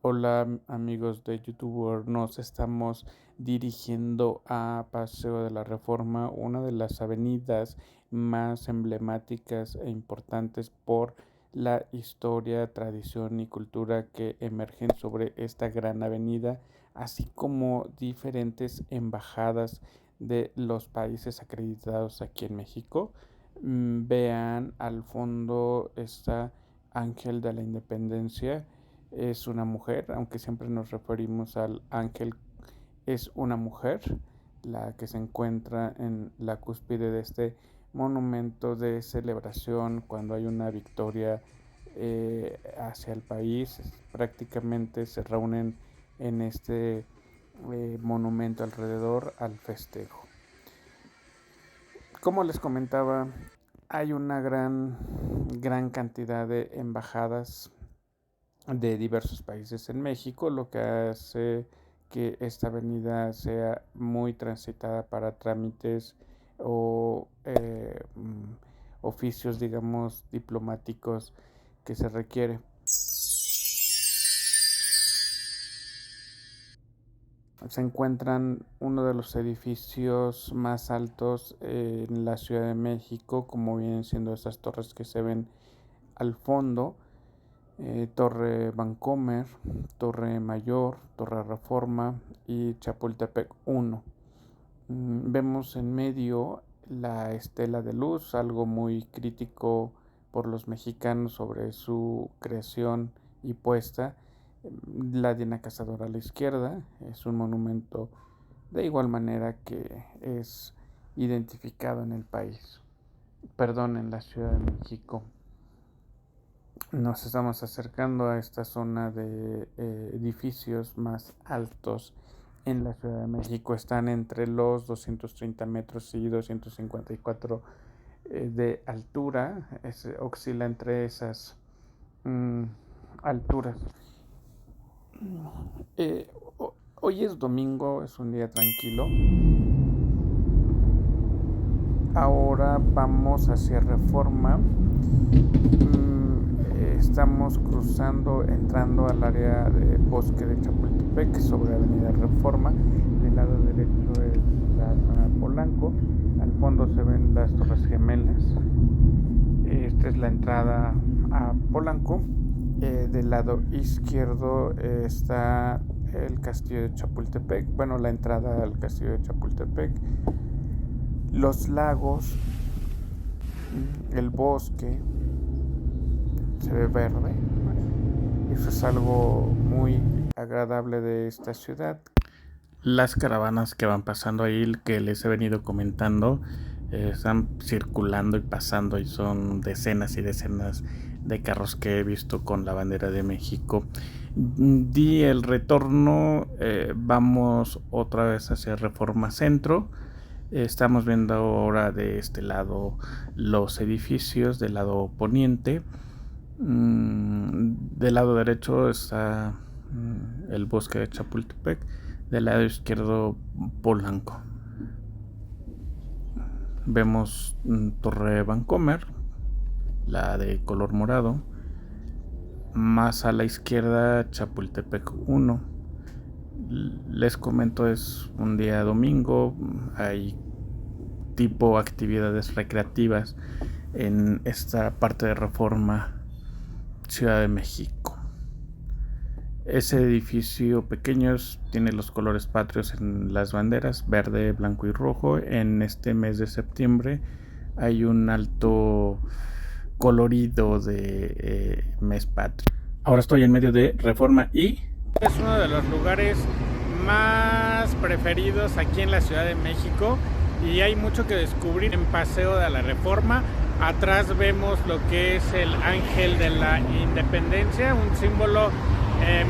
Hola amigos de YouTuber, nos estamos dirigiendo a Paseo de la Reforma, una de las avenidas más emblemáticas e importantes por la historia, tradición y cultura que emergen sobre esta gran avenida, así como diferentes embajadas de los países acreditados aquí en México. Vean al fondo está Ángel de la Independencia. Es una mujer, aunque siempre nos referimos al ángel, es una mujer la que se encuentra en la cúspide de este monumento de celebración cuando hay una victoria hacia el país. Prácticamente se reúnen en este monumento alrededor al festejo. Como les comentaba, hay una gran cantidad de embajadas de diversos países en México, lo que hace que esta avenida sea muy transitada para trámites o oficios, digamos, diplomáticos que se requiere. Se encuentran uno de los edificios más altos en la Ciudad de México, como vienen siendo estas torres que se ven al fondo. Torre Vancomer, Torre Mayor, Torre Reforma y Chapultepec 1. Vemos en medio la estela de luz, algo muy crítico por los mexicanos sobre su creación y puesta. La Diana Cazadora a la izquierda es un monumento de igual manera que es identificado en el país, perdón, en la Ciudad de México. Nos estamos acercando a esta zona de edificios más altos en la Ciudad de México. Están entre los 230 metros y 254 de altura. Oscila entre esas alturas. Hoy es domingo, es un día tranquilo. Ahora vamos hacia Reforma. Estamos entrando al área de Bosque de Chapultepec sobre Avenida Reforma. Del lado derecho es la zona de Polanco. Al fondo se ven las Torres Gemelas. Esta es la entrada a Polanco. Del lado izquierdo está el Castillo de Chapultepec. Bueno, la entrada al Castillo de Chapultepec. Los lagos, el bosque, se ve verde. Eso es algo muy agradable de esta ciudad. Las caravanas que van pasando ahí, que les he venido comentando, están circulando y pasando y son decenas y decenas de carros que he visto con la bandera de México. Di el retorno, vamos otra vez hacia Reforma Centro. Estamos viendo ahora de este lado los edificios, del lado poniente. Del lado derecho está el Bosque de Chapultepec, del lado izquierdo Polanco. Vemos Torre Vancomer, la de color morado. Más a la izquierda Chapultepec 1. Les comento, es un día domingo, hay tipo actividades recreativas en esta parte de Reforma, Ciudad de México. Ese edificio pequeño tiene los colores patrios en las banderas, verde, blanco y rojo. En este mes de septiembre hay un alto colorido de mes patrio. Ahora estoy en medio de Reforma y es uno de los lugares más preferidos aquí en la Ciudad de México y hay mucho que descubrir en Paseo de la Reforma. Atrás vemos lo que es el Ángel de la Independencia, un símbolo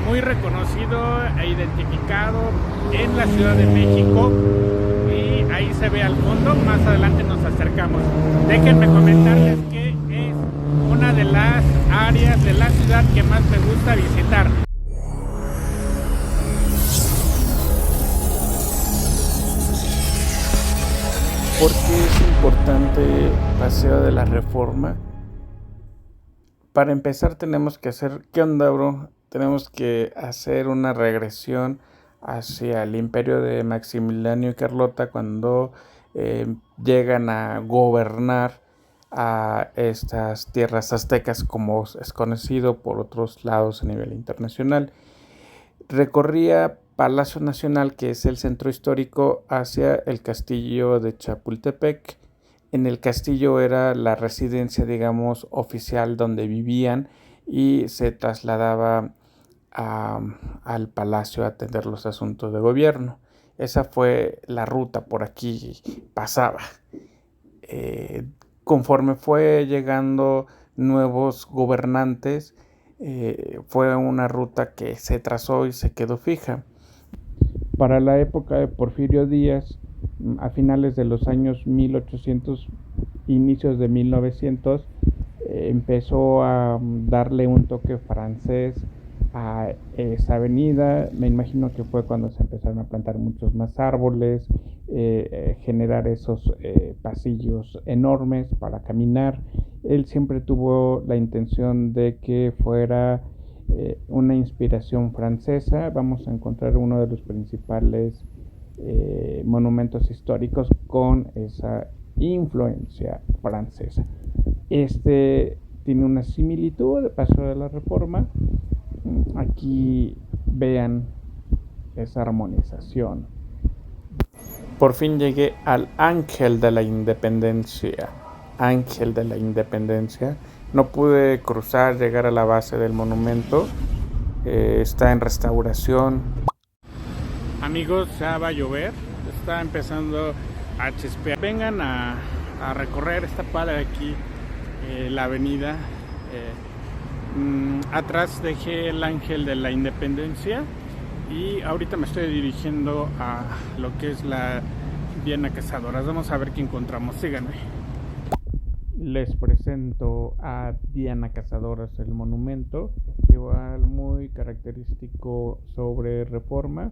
muy reconocido e identificado en la Ciudad de México, y ahí se ve al fondo. Más adelante nos acercamos. Déjenme comentarles que es una de las áreas de la ciudad que más me gusta visitar. ¿Por qué es importante Paseo de la Reforma? Para empezar tenemos que hacer... ¿Qué onda, bro? tenemos que hacer una regresión hacia el imperio de Maximiliano y Carlota cuando llegan a gobernar a estas tierras aztecas, como es conocido por otros lados a nivel internacional. Recorría Palacio Nacional, que es el centro histórico, hacia el castillo de Chapultepec. En el castillo era la residencia, digamos, oficial donde vivían, y se trasladaba al palacio a atender los asuntos de gobierno. Esa fue la ruta, por aquí pasaba. Conforme fue llegando nuevos gobernantes, fue una ruta que se trazó y se quedó fija. Para la época de Porfirio Díaz, a finales de los años 1800, inicios de 1900, empezó a darle un toque francés a esa avenida. Me imagino que fue cuando se empezaron a plantar muchos más árboles, generar esos pasillos enormes para caminar. Él siempre tuvo la intención de que fuera una inspiración francesa. Vamos a encontrar uno de los principales monumentos históricos con esa influencia francesa. Este tiene una similitud de Paso de la Reforma. Aquí vean esa armonización. Por fin llegué al Ángel de la Independencia. Ángel de la Independencia. No pude cruzar, llegar a la base del monumento. Está en restauración. Amigos, ya va a llover. Está empezando a chispear. Vengan a recorrer esta padre aquí, la avenida. Atrás dejé el Ángel de la Independencia y ahorita me estoy dirigiendo a lo que es la Diana Cazadoras. Vamos a ver qué encontramos. Síganme. Les presento a Diana Cazadoras, el monumento, igual muy característico sobre Reforma.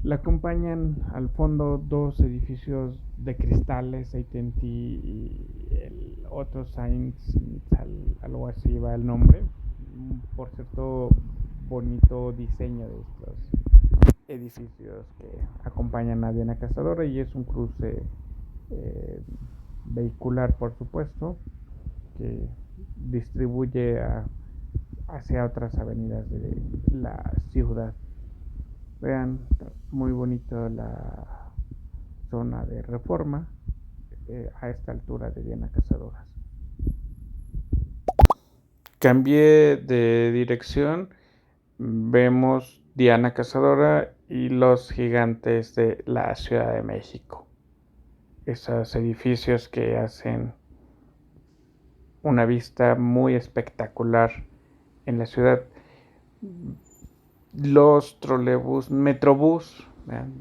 La acompañan al fondo dos edificios de cristales, AT&T y el otro Science, algo así va el nombre. Por cierto, bonito diseño de estos edificios que acompañan a Diana Cazadora, y es un cruce vehicular, por supuesto, que distribuye hacia otras avenidas de la ciudad. Vean, muy bonito la zona de Reforma a esta altura de Diana Cazadoras. Cambié de dirección, vemos Diana Cazadora y los gigantes de la Ciudad de México. Esos edificios que hacen una vista muy espectacular en la ciudad. Los trolebús, Metrobús,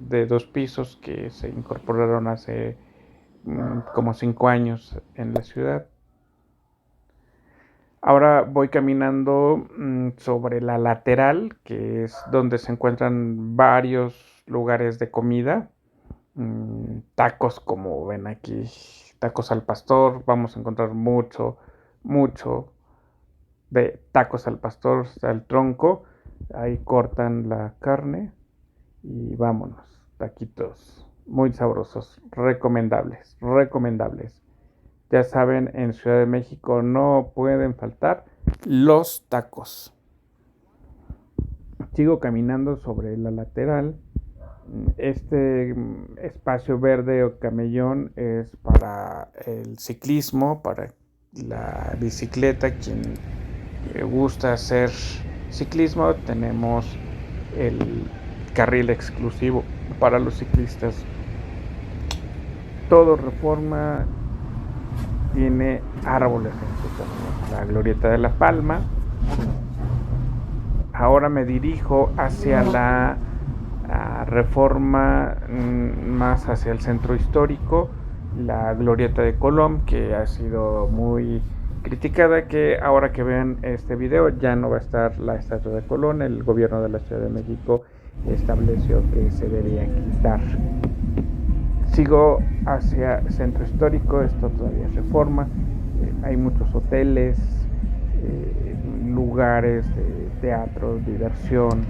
de 2 pisos que se incorporaron hace como 5 años en la ciudad. Ahora voy caminando sobre la lateral, que es donde se encuentran varios lugares de comida. Tacos, como ven aquí, tacos al pastor. Vamos a encontrar mucho de tacos al pastor, al tronco. Ahí cortan la carne y vámonos. Taquitos muy sabrosos, recomendables. Ya saben, en Ciudad de México no pueden faltar los tacos. Sigo caminando sobre la lateral. Este espacio verde o camellón es para el ciclismo, para la bicicleta. Quien gusta hacer ciclismo, tenemos el carril exclusivo para los ciclistas. Todo Reforma tiene árboles en su camino. La Glorieta de la Palma. Ahora me dirijo hacia la Reforma, más hacia el centro histórico, la Glorieta de Colón, que ha sido muy criticada, que ahora que vean este video ya no va a estar la estatua de Colón. El gobierno de la Ciudad de México estableció que se debía quitar. Sigo hacia el centro histórico. Esto todavía es Reforma. Hay muchos hoteles, lugares de teatro, diversión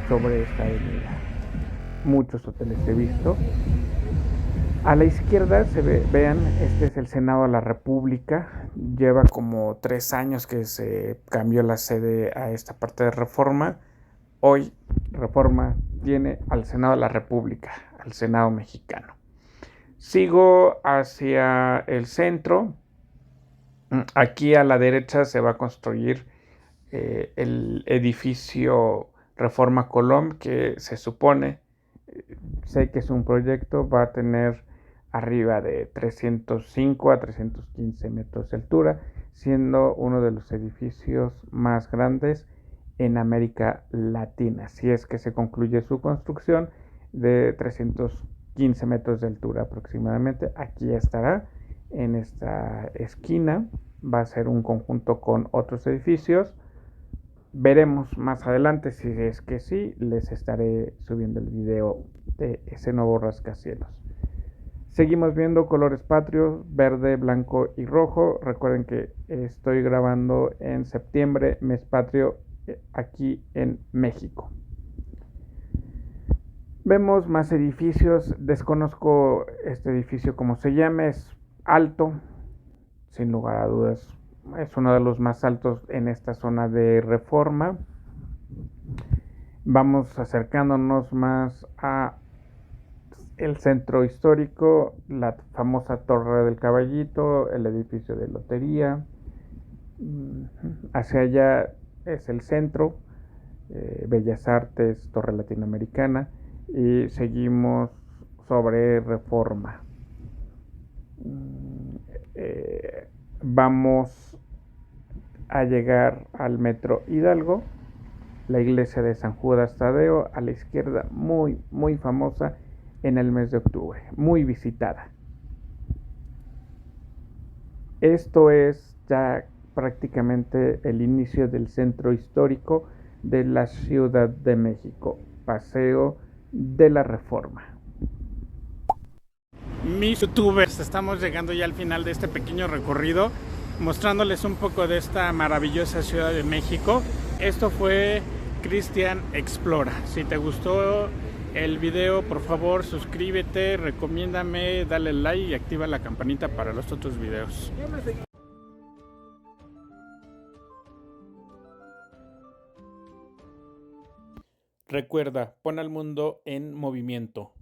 sobre esta avenida. Muchos hoteles he visto. A la izquierda vean, este es el Senado de la República. Lleva como 3 años que se cambió la sede a esta parte de Reforma. Hoy Reforma tiene al Senado de la República, al Senado mexicano. Sigo hacia el centro. Aquí a la derecha se va a construir el edificio Reforma Colom, que se supone, sé que es un proyecto, va a tener arriba de 305 a 315 metros de altura, siendo uno de los edificios más grandes en América Latina, si es que se concluye su construcción de 315 metros de altura aproximadamente. Aquí estará en esta esquina, va a ser un conjunto con otros edificios. Veremos más adelante, si es que sí, les estaré subiendo el video de ese nuevo rascacielos. Seguimos viendo colores patrios, verde, blanco y rojo. Recuerden que estoy grabando en septiembre, mes patrio, aquí en México. Vemos más edificios. Desconozco este edificio como se llama. Es alto, sin lugar a dudas. Es uno de los más altos en esta zona de Reforma. Vamos acercándonos más a el centro histórico, la famosa Torre del Caballito, el edificio de lotería. Hacia allá es el centro, Bellas Artes, Torre Latinoamericana, y seguimos sobre Reforma. Vamos a llegar al Metro Hidalgo, la iglesia de San Judas Tadeo a la izquierda, muy famosa en el mes de octubre, muy visitada. Esto es ya prácticamente el inicio del centro histórico de la Ciudad de México, Paseo de la Reforma. Mis youtubers, estamos llegando ya al final de este pequeño recorrido, mostrándoles un poco de esta maravillosa Ciudad de México. Esto fue Cristian Explora. Si te gustó el video, por favor suscríbete, recomiéndame, dale like y activa la campanita para los otros videos. Recuerda, pon al mundo en movimiento.